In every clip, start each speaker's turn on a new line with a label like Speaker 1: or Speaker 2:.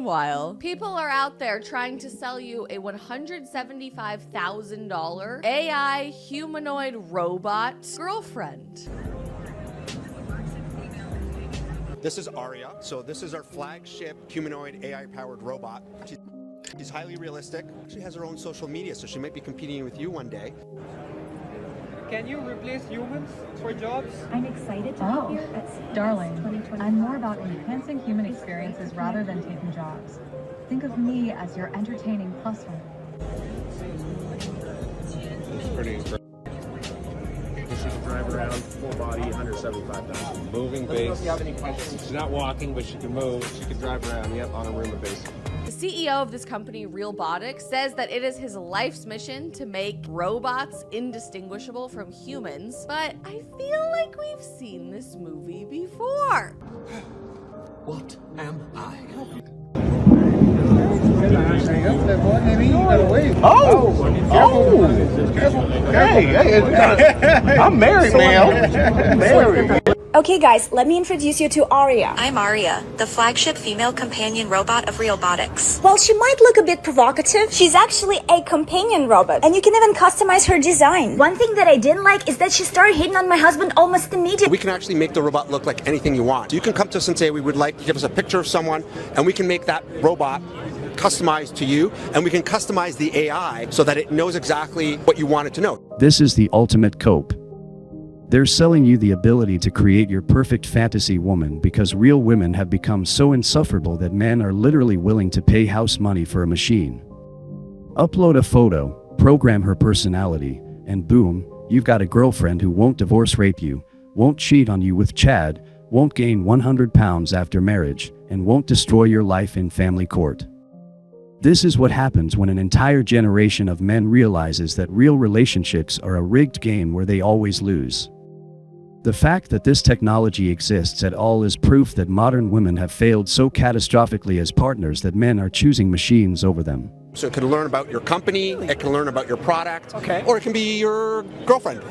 Speaker 1: Meanwhile, people are out there trying to sell you a $175,000 AI humanoid robot girlfriend.
Speaker 2: This is Aria. So this is our flagship humanoid AI-powered robot. She's highly realistic. She has her own social media, so she might be competing with you one day.
Speaker 3: Can you replace humans for jobs?
Speaker 4: I'm excited to be here at CES
Speaker 5: Darling,
Speaker 4: 2023.
Speaker 5: I'm more about enhancing human experiences rather than taking jobs. Think of me as your entertaining plus one.
Speaker 6: It's pretty incredible. She can drive around, full body, 175,000. Moving base. She's not walking, but she can move. She can drive around, on a Roomba base.
Speaker 1: The CEO of this company, Realbotics, says that it is his life's mission to make robots indistinguishable from humans, but I feel like we've seen this movie before.
Speaker 2: What am I?
Speaker 6: I'm married now. I'm married.
Speaker 7: Okay guys, let me introduce you to Aria.
Speaker 8: I'm Aria, the flagship female companion robot of Realbotics.
Speaker 7: While she might look a bit provocative, she's actually a companion robot, and you can even customize her design. One thing that I didn't like is that she started hitting on my husband almost immediately.
Speaker 2: We can actually make the robot look like anything you want. You can come to us and say, we would like to give us a picture of someone, and we can make that robot customized to you, and we can customize the AI so that it knows exactly what you want it to know.
Speaker 9: This is the ultimate cope. They're selling you the ability to create your perfect fantasy woman because real women have become so insufferable that men are literally willing to pay house money for a machine. Upload a photo, program her personality, and boom, you've got a girlfriend who won't divorce rape you, won't cheat on you with Chad, won't gain 100 pounds after marriage, and won't destroy your life in family court. This is what happens when an entire generation of men realizes that real relationships are a rigged game where they always lose. The fact that this technology exists at all is proof that modern women have failed so catastrophically as partners that men are choosing machines over them.
Speaker 2: So it can learn about your company, it can learn about your product, or it can be your girlfriend.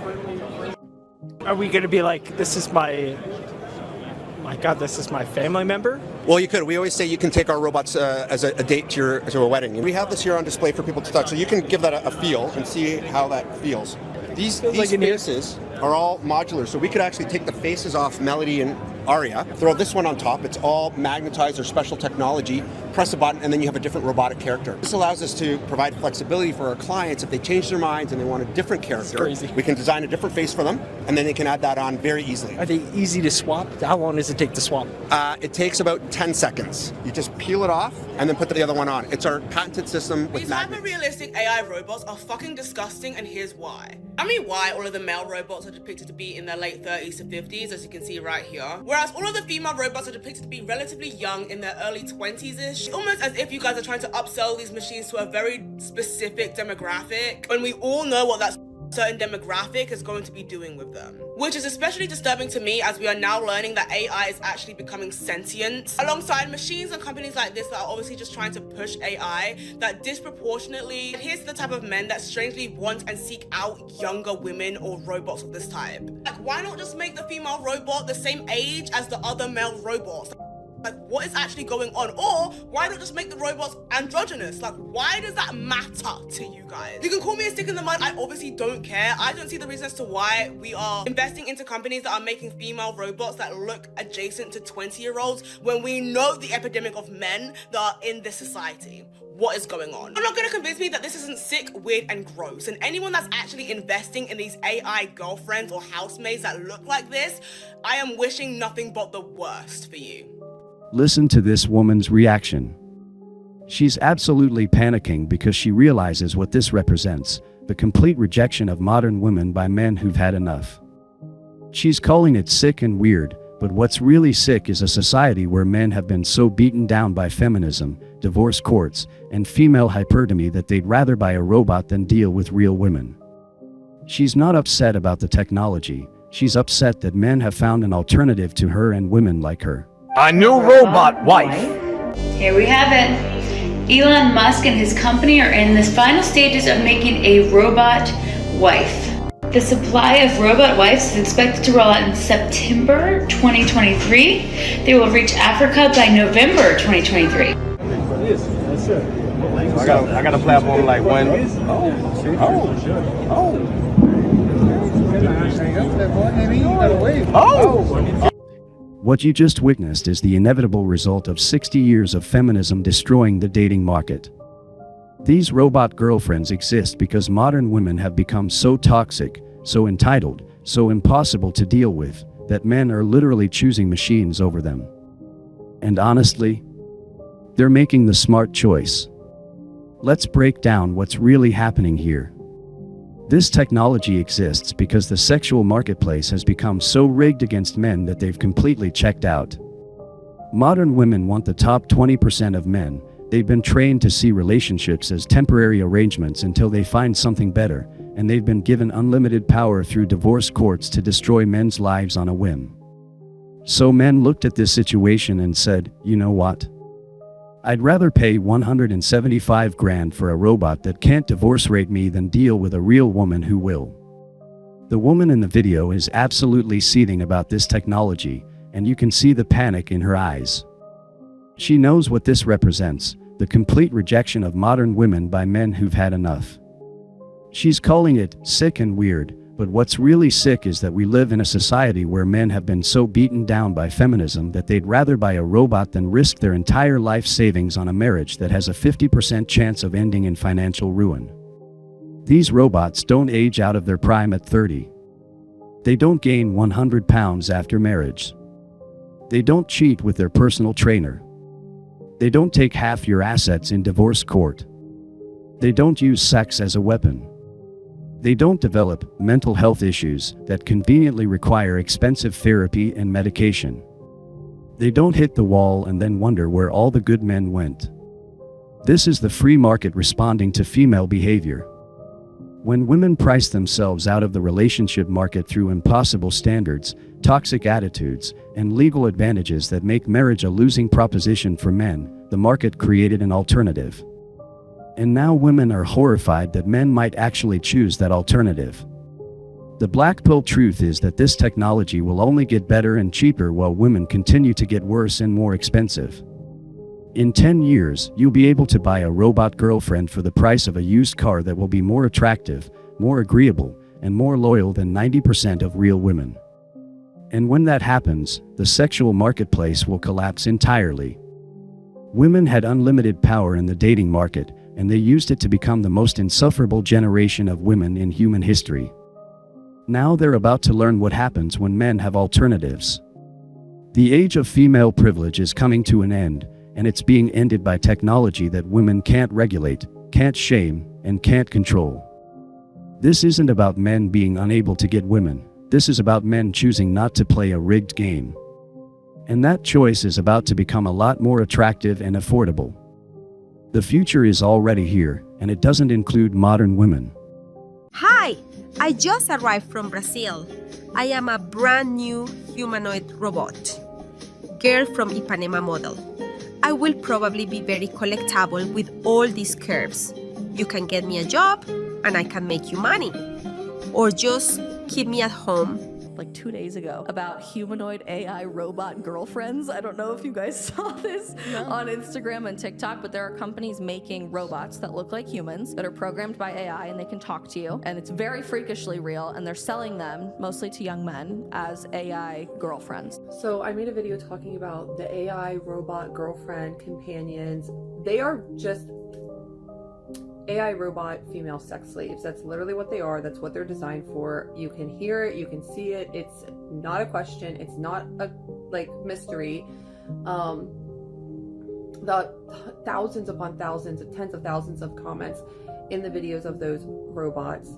Speaker 3: Are we going to be like, this is my this is my family member?
Speaker 2: Well, you could. We always say you can take our robots as a date to a wedding. We have this here on display for people to touch, so you can give that a feel and see how that feels. These faces are all modular, so we could actually take the faces off Melody and Aria, throw this one on top. It's all magnetized or special technology. Press a button, and then you have a different robotic character. This allows us to provide flexibility for our clients. If they change their minds and they want a different character, we can design a different face for them, and then they can add that on very easily.
Speaker 3: Are they easy to swap? How long does it take to swap?
Speaker 2: It takes about 10 seconds. You just peel it off and then put the other one on. It's our patented system with magnets.
Speaker 10: These hyper-realistic AI robots are fucking disgusting, and here's why. I mean, why all of the male robots are depicted to be in their late 30s to 50s, as you can see right here, whereas all of the female robots are depicted to be relatively young in their early 20s-ish, almost as if you guys are trying to upsell these machines to a very specific demographic, when we all know what that certain demographic is going to be doing with them. Which is especially disturbing to me, as we are now learning that AI is actually becoming sentient, alongside machines and companies like this that are obviously just trying to push AI that disproportionately adheres to the type of men that strangely want and seek out younger women or robots of this type. Like, why not just make the female robot the same age as the other male robots? Like, what is actually going on? Or why not just make the robots androgynous? Like, why does that matter to you guys? You can call me a stick in the mud, I obviously don't care. I don't see the reason as to why we are investing into companies that are making female robots that look adjacent to 20-year-olds when we know the epidemic of men that are in this society. What is going on? You're not gonna convince me that this isn't sick, weird, and gross. And anyone that's actually investing in these AI girlfriends or housemaids that look like this, I am wishing nothing but the worst for you.
Speaker 9: Listen to this woman's reaction. She's absolutely panicking because she realizes what this represents, the complete rejection of modern women by men who've had enough. She's calling it sick and weird, but what's really sick is a society where men have been so beaten down by feminism, divorce courts, and female hypergamy that they'd rather buy a robot than deal with real women. She's not upset about the technology, she's upset that men have found an alternative to her and women like her.
Speaker 6: A new robot wife.
Speaker 11: Here we have it. Elon Musk and his company are in the final stages of making a robot wife. The supply of robot wives is expected to roll out in September 2023. They will reach Africa by November 2023.
Speaker 6: I got a platform like when.
Speaker 9: What you just witnessed is the inevitable result of 60 years of feminism destroying the dating market. These robot girlfriends exist because modern women have become so toxic, so entitled, so impossible to deal with, that men are literally choosing machines over them. And honestly, they're making the smart choice. Let's break down what's really happening here. This technology exists because the sexual marketplace has become so rigged against men that they've completely checked out. Modern women want the top 20% of men. They've been trained to see relationships as temporary arrangements until they find something better, and they've been given unlimited power through divorce courts to destroy men's lives on a whim. So men looked at this situation and said, you know what? I'd rather pay 175 grand for a robot that can't divorce rate me than deal with a real woman who will. The woman in the video is absolutely seething about this technology, and you can see the panic in her eyes. She knows what this represents, the complete rejection of modern women by men who've had enough. She's calling it sick and weird, but what's really sick is that we live in a society where men have been so beaten down by feminism that they'd rather buy a robot than risk their entire life savings on a marriage that has a 50% chance of ending in financial ruin. These robots don't age out of their prime at 30. They don't gain 100 pounds after marriage. They don't cheat with their personal trainer. They don't take half your assets in divorce court. They don't use sex as a weapon. They don't develop mental health issues that conveniently require expensive therapy and medication. They don't hit the wall and then wonder where all the good men went. This is the free market responding to female behavior. When women price themselves out of the relationship market through impossible standards, toxic attitudes, and legal advantages that make marriage a losing proposition for men, the market created an alternative. And now women are horrified that men might actually choose that alternative. The black pill truth is that this technology will only get better and cheaper while women continue to get worse and more expensive. In 10 years, you'll be able to buy a robot girlfriend for the price of a used car that will be more attractive, more agreeable, and more loyal than 90% of real women. And when that happens, the sexual marketplace will collapse entirely. Women had unlimited power in the dating market, and they used it to become the most insufferable generation of women in human history. Now they're about to learn what happens when men have alternatives. The age of female privilege is coming to an end, and it's being ended by technology that women can't regulate, can't shame, and can't control. This isn't about men being unable to get women. This is about men choosing not to play a rigged game. And that choice is about to become a lot more attractive and affordable. The future is already here, and it doesn't include modern women.
Speaker 12: Hi, I just arrived from Brazil. I am a brand new humanoid robot. Girl from Ipanema model. I will probably be very collectible with all these curves. You can get me a job, and I can make you money. Or just keep me at home.
Speaker 1: Like 2 days ago about humanoid AI robot girlfriends. I don't know if you guys saw this on Instagram and TikTok, but there are companies making robots that look like humans that are programmed by AI and they can talk to you. And it's very freakishly real, and they're selling them mostly to young men as AI girlfriends.
Speaker 13: So I made a video talking about the AI robot girlfriend companions. They are just AI robot female sex slaves. That's literally what they are. That's what they're designed for. You can hear it, you can see it. It's not a question. It's not a mystery. The thousands upon thousands, tens of thousands of comments in the videos of those robots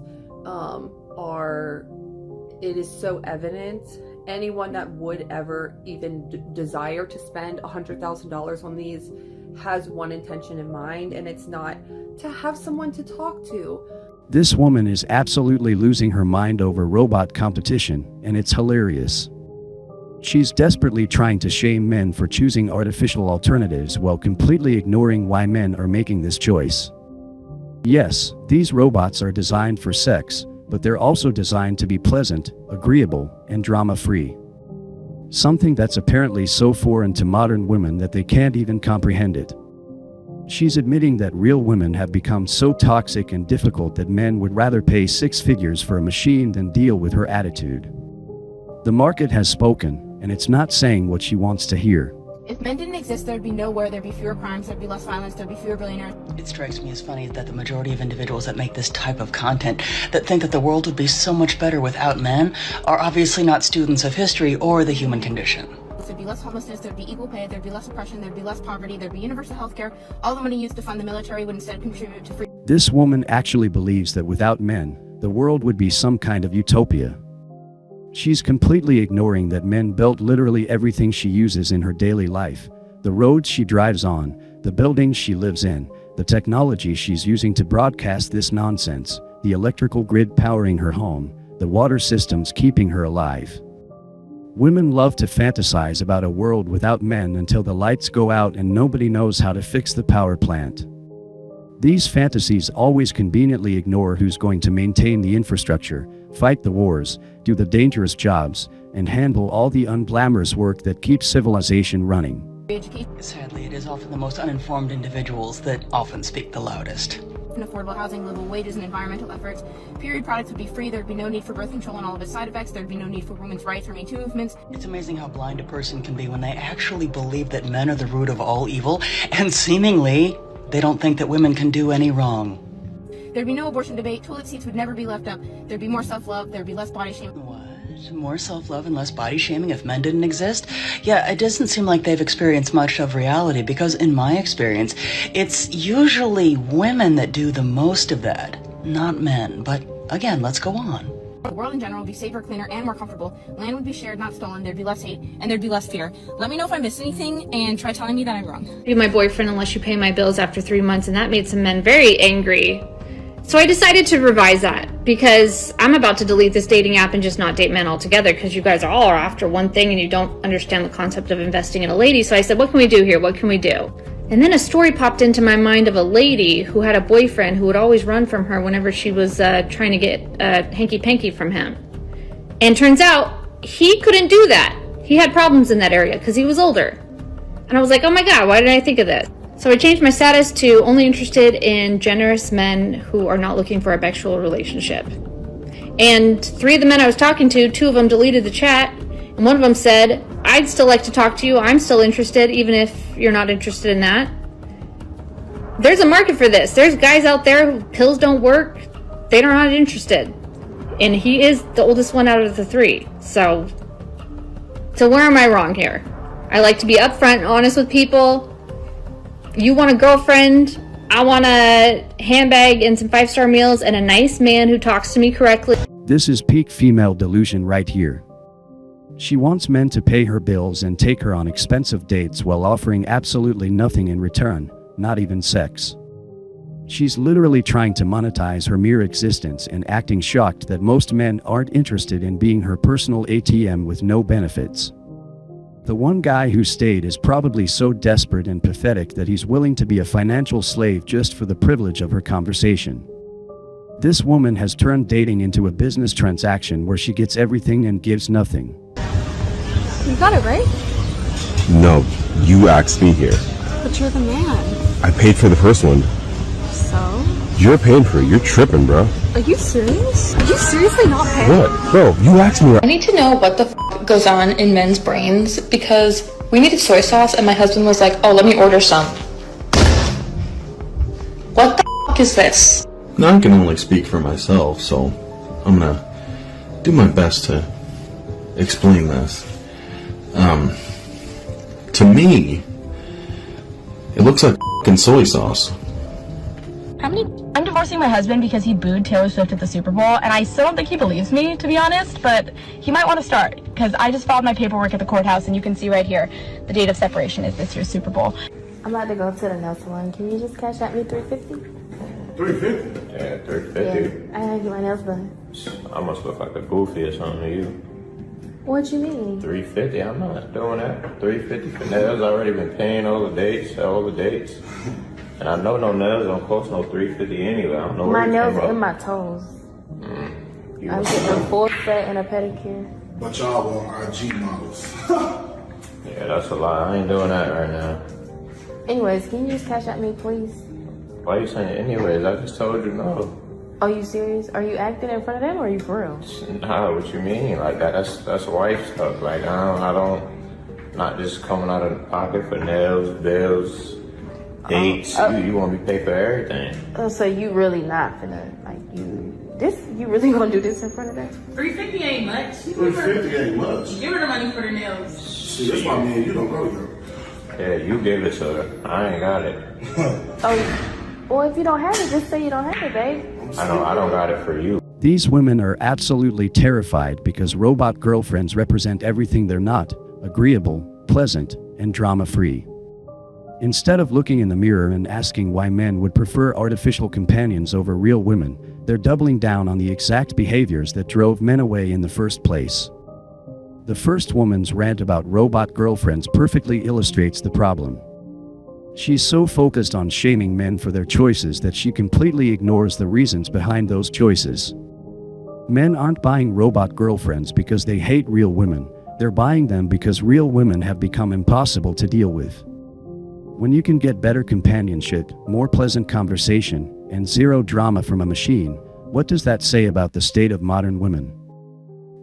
Speaker 13: it is so evident. Anyone that would ever even desire to spend $100,000 on these has one intention in mind, and it's not to have someone to talk to.
Speaker 9: This woman is absolutely losing her mind over robot competition, and it's hilarious. She's desperately trying to shame men for choosing artificial alternatives while completely ignoring why men are making this choice. Yes, these robots are designed for sex, but they're also designed to be pleasant, agreeable, and drama-free. Something that's apparently so foreign to modern women that they can't even comprehend it. She's admitting that real women have become so toxic and difficult that men would rather pay 6 figures for a machine than deal with her attitude. The market has spoken, and it's not saying what she wants to hear.
Speaker 14: If men didn't exist, there'd be no war, there'd be fewer crimes, there'd be less violence, there'd be fewer billionaires.
Speaker 15: It strikes me as funny that the majority of individuals that make this type of content that think that the world would be so much better without men are obviously not students of history or the human condition.
Speaker 14: There'd be less homelessness, there'd be equal pay, there'd be less oppression, there'd be less poverty, there'd be universal health care. All the money used to fund the military would instead contribute to free.
Speaker 9: This woman actually believes that without men, the world would be some kind of utopia. She's completely ignoring that men built literally everything she uses in her daily life. The roads she drives on, the buildings she lives in, the technology she's using to broadcast this nonsense, the electrical grid powering her home, the water systems keeping her alive. Women love to fantasize about a world without men until the lights go out and nobody knows how to fix the power plant. These fantasies always conveniently ignore who's going to maintain the infrastructure, fight the wars, do the dangerous jobs, and handle all the unglamorous work that keeps civilization running.
Speaker 15: Sadly, it is often the most uninformed individuals that often speak the loudest.
Speaker 14: Affordable housing, livable wages, and environmental efforts. Period products would be free. There'd be no need for birth control and all of its side effects. There'd be no need for women's rights or Me Too movements.
Speaker 15: It's amazing how blind a person can be when they actually believe that men are the root of all evil, and seemingly they don't think that women can do any wrong.
Speaker 14: There'd be no abortion debate. Toilet seats would never be left up. There'd be more self-love. There'd be less body shaming.
Speaker 15: What? More self-love and less body shaming if men didn't exist? Yeah, it doesn't seem like they've experienced much of reality, because in my experience, it's usually women that do the most of that, not men. But again, let's go on.
Speaker 14: The world in general would be safer, cleaner, and more comfortable. Land would be shared, not stolen. There'd be less hate, and there'd be less fear. Let me know if I missed anything, and try telling me that I'm wrong.
Speaker 11: Be my boyfriend unless you pay my bills after 3 months, and that made some men very angry. So I decided to revise that, because I'm about to delete this dating app and just not date men altogether, because you guys are all after one thing and you don't understand the concept of investing in a lady. So I said, what can we do here? What can we do? And then a story popped into my mind of a lady who had a boyfriend who would always run from her whenever she was trying to get hanky-panky from him. And turns out he couldn't do that. He had problems in that area because he was older. And I was like, oh my God, why didn't I think of this? So I changed my status to only interested in generous men who are not looking for a sexual relationship. And 3 of the men I was talking to, 2 of them deleted the chat, and 1 of them said, I'd still like to talk to you, I'm still interested, even if you're not interested in that. There's a market for this. There's guys out there who pills don't work, they're not interested. And he is the oldest one out of the 3. So where am I wrong here? I like to be upfront and honest with people. You want a girlfriend, I want a handbag and some 5-star meals and a nice man who talks to me correctly.
Speaker 9: This is peak female delusion right here. She wants men to pay her bills and take her on expensive dates while offering absolutely nothing in return, not even sex. She's literally trying to monetize her mere existence and acting shocked that most men aren't interested in being her personal ATM with no benefits. The one guy who stayed is probably so desperate and pathetic that he's willing to be a financial slave just for the privilege of her conversation. This woman has turned dating into a business transaction where she gets everything and gives nothing.
Speaker 14: You got it, right?
Speaker 16: No, you asked me here.
Speaker 14: But you're the man.
Speaker 16: I paid for the first one.
Speaker 14: So?
Speaker 16: You're paying for it. You're tripping, bro.
Speaker 14: Are you serious? Are you seriously not paying?
Speaker 16: What? Bro, you asked me.
Speaker 17: I need to know what the goes on in men's brains, because we needed soy sauce and my husband was like, oh, let me order some. What the is this?
Speaker 18: Now I can only speak for myself, so I'm gonna do my best to explain this. To me, it looks like f***ing soy sauce.
Speaker 19: I'm divorcing my husband because he booed Taylor Swift at the Super Bowl, and I still don't think he believes me, to be honest, but he might want to start, because I just filed my paperwork at the courthouse, and you can see right here, the date of separation is this year's Super Bowl.
Speaker 20: I'm about to go to the nail salon. Can you just cash out me $350?
Speaker 6: $350? Yeah, $350.
Speaker 20: Yeah, I have my nails done.
Speaker 6: I must look like a goofy or something to you.
Speaker 20: What you mean?
Speaker 6: $350? I'm not doing that. $350 for nails. I've already been paying all the dates. And I know no nails don't cost no $350 anyway. I don't know
Speaker 20: my
Speaker 6: where
Speaker 20: nails and my toes. I'm getting a full set and a pedicure.
Speaker 21: But y'all want IG models.
Speaker 6: Yeah, that's a lie. I ain't doing that right now.
Speaker 20: Anyways, can you just cash at me, please?
Speaker 6: Why are you saying anyways? I just told you no.
Speaker 20: Are you serious? Are you acting in front of them or are you for real?
Speaker 6: Nah, what you mean? Like that's wife stuff. Like I don't, not just coming out of the pocket for nails, bills, dates. You want me to pay for everything.
Speaker 20: Oh, so you really not finna, like, you really gonna do this in front of them?
Speaker 14: $350 ain't much.
Speaker 21: $350 ain't much.
Speaker 14: Give her the money for the nails.
Speaker 21: See, that's why me and you don't go together.
Speaker 6: Yeah, you give it to her. I ain't got it.
Speaker 20: Well, if you don't have it, just say you don't have it, babe.
Speaker 6: I don't got it for you.
Speaker 9: These women are absolutely terrified because robot girlfriends represent everything they're not: agreeable, pleasant, and drama-free. Instead of looking in the mirror and asking why men would prefer artificial companions over real women, they're doubling down on the exact behaviors that drove men away in the first place. The first woman's rant about robot girlfriends perfectly illustrates the problem. She's so focused on shaming men for their choices that she completely ignores the reasons behind those choices. Men aren't buying robot girlfriends because they hate real women. They're buying them because real women have become impossible to deal with. When you can get better companionship, more pleasant conversation, and zero drama from a machine, what does that say about the state of modern women?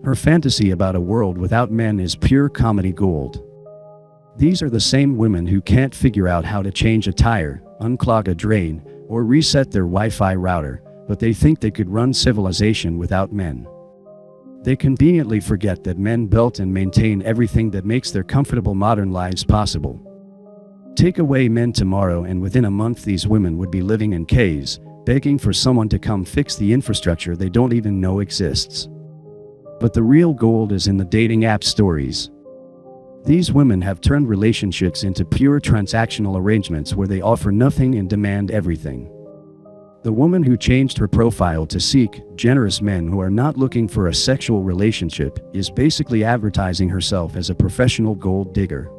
Speaker 9: Her fantasy about a world without men is pure comedy gold. These are the same women who can't figure out how to change a tire, unclog a drain, or reset their Wi-Fi router, but they think they could run civilization without men. They conveniently forget that men built and maintain everything that makes their comfortable modern lives possible. Take away men tomorrow and within a month these women would be living in caves, begging for someone to come fix the infrastructure they don't even know exists. But the real gold is in the dating app stories. These women have turned relationships into pure transactional arrangements where they offer nothing and demand everything. The woman who changed her profile to seek generous men who are not looking for a sexual relationship is basically advertising herself as a professional gold digger.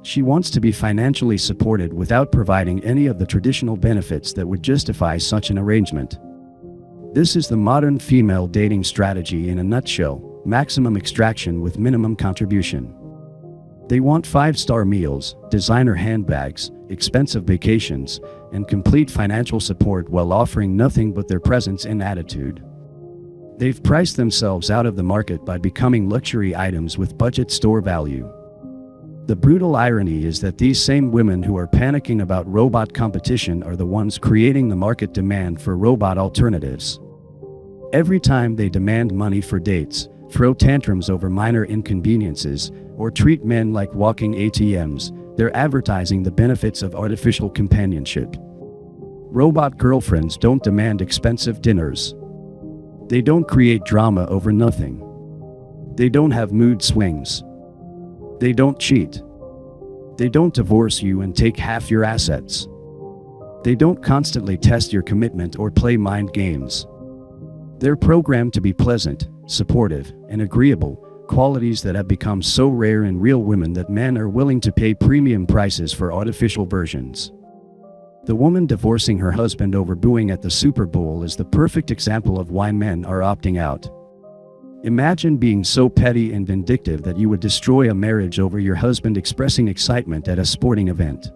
Speaker 9: She wants to be financially supported without providing any of the traditional benefits that would justify such an arrangement. This is the modern female dating strategy in a nutshell: maximum extraction with minimum contribution. They want 5-star meals, designer handbags, expensive vacations, and complete financial support while offering nothing but their presence and attitude. They've priced themselves out of the market by becoming luxury items with budget store value. The brutal irony is that these same women who are panicking about robot competition are the ones creating the market demand for robot alternatives. Every time they demand money for dates, throw tantrums over minor inconveniences, or treat men like walking ATMs, they're advertising the benefits of artificial companionship. Robot girlfriends don't demand expensive dinners. They don't create drama over nothing. They don't have mood swings. They don't cheat. They don't divorce you and take half your assets. They don't constantly test your commitment or play mind games. They're programmed to be pleasant, supportive, and agreeable, qualities that have become so rare in real women that men are willing to pay premium prices for artificial versions. The woman divorcing her husband over booing at the Super Bowl is the perfect example of why men are opting out. Imagine being so petty and vindictive that you would destroy a marriage over your husband expressing excitement at a sporting event.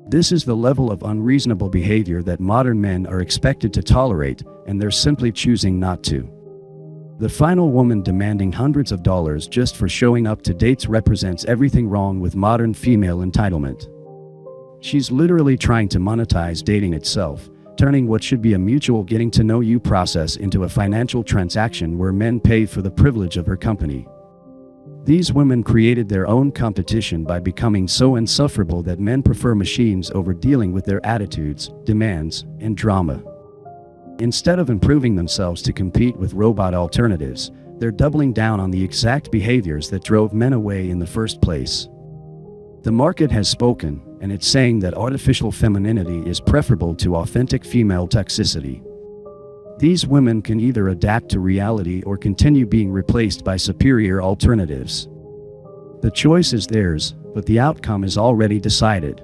Speaker 9: This is the level of unreasonable behavior that modern men are expected to tolerate, and they're simply choosing not to. The final woman demanding hundreds of dollars just for showing up to dates represents everything wrong with modern female entitlement. She's literally trying to monetize dating itself, turning what should be a mutual getting-to-know-you process into a financial transaction where men pay for the privilege of her company. These women created their own competition by becoming so insufferable that men prefer machines over dealing with their attitudes, demands, and drama. Instead of improving themselves to compete with robot alternatives, they're doubling down on the exact behaviors that drove men away in the first place. The market has spoken, and it's saying that artificial femininity is preferable to authentic female toxicity. These women can either adapt to reality or continue being replaced by superior alternatives. The choice is theirs, but the outcome is already decided.